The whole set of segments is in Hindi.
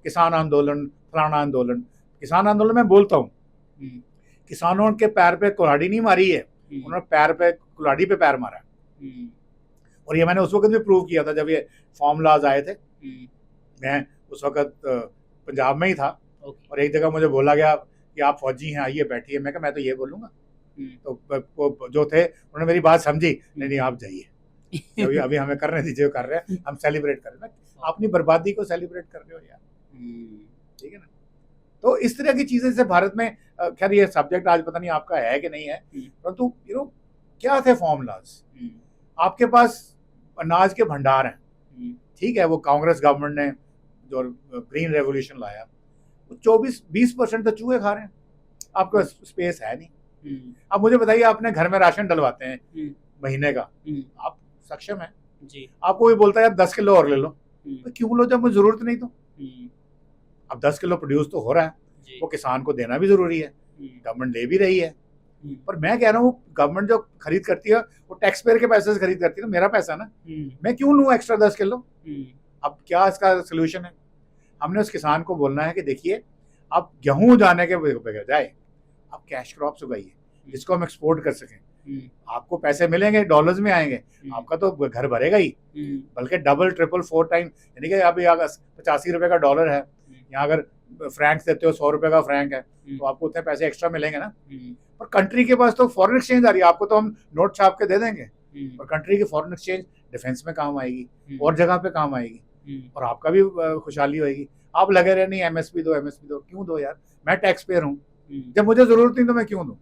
किसान आंदोलन, फलाना आंदोलन। किसान आंदोलन में बोलता हूँ, किसानों के पैर पे कुल्हाड़ी नहीं मारी है, उन्होंने पैर पे कुल्हाड़ी पे पैर मारा है। और ये मैंने उस वक्त भी प्रूव किया था जब ये फार्म लॉज आए थे। मैं उस वक्त पंजाब में ही था और एक जगह मुझे बोला गया कि आप फौजी हैं, आइए बैठिए। मैं कहा मैं तो ये बोलूँगा। तो वो जो थे उन्होंने मेरी बात समझी, नहीं आप जाइए, अभी अभी हमें करने दीजिए, जो कर रहे हैं हम सेलिब्रेट कर रहे हैं। अपनी बर्बादी को सेलिब्रेट कर रहे हो यार, ठीक है ना। तो इस तरह की चीजें से भारत में, खैर ये सब्जेक्ट आज पता नहीं आपका है कि नहीं है, परंतु क्या थे फॉर्म लॉज। आपके पास अनाज के भंडार हैं, ठीक है, वो कांग्रेस गवर्नमेंट ने जो ग्रीन रेवोल्यूशन लाया, वो 24-20% तो चूहे खा रहे हैं, आपके पास स्पेस है नहीं। अब मुझे बताइए, आपने घर में राशन डलवाते हैं महीने का, आप सक्षम है जी, आपको भी बोलता है यार 10 किलो और ले लो, तो क्यों लो जब मुझे जरूरत नहीं। तो अब 10 किलो प्रोड्यूस तो हो रहा है, वो किसान को देना भी जरूरी है, गवर्नमेंट दे भी रही है, पर मैं कह रहा हूँ गवर्नमेंट जो खरीद करती है वो टैक्स पेयर के पैसे से खरीद करती है, मेरा पैसा ना, मैं क्यों लूँ एक्स्ट्रा 10 किलो। अब क्या इसका सोल्यूशन है? हमने उस किसान को बोलना है कि देखिए, आप गेहूं जाने के बजाय आप कैश क्रॉप्स उगाइए जिसको हम एक्सपोर्ट कर सकें, आपको पैसे मिलेंगे, डॉलर्स में आएंगे, आपका तो घर भरेगा ही, बल्कि डबल ट्रिपल 4 टाइम। यानी कि अभी अगर 85 रुपए का डॉलर है, यहाँ अगर फ्रैंक्स देते हो 100 रुपए का फ्रैंक है, तो आपको उतने पैसे एक्स्ट्रा मिलेंगे ना। पर कंट्री के पास तो फॉरेन एक्सचेंज आ रही है, आपको तो हम नोट छाप के दे देंगे, और कंट्री की फॉरेन एक्सचेंज डिफेंस में काम आएगी और जगह पे काम आएगी, और आपका भी खुशहाली होगी। आप लगे रहे नहीं एमएसपी दो, एमएसपी दो, क्यों दो यार, मैं टैक्स पेयर हूँ, जब मुझे जरूरत नहीं तो मैं क्यों दूं।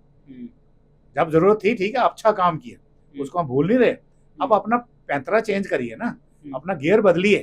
जब जरूरत थी, ठीक है, अच्छा काम किया, उसको हम भूल नहीं रहे, अब अपना पैंतरा चेंज करिए ना, अपना गियर बदलिए,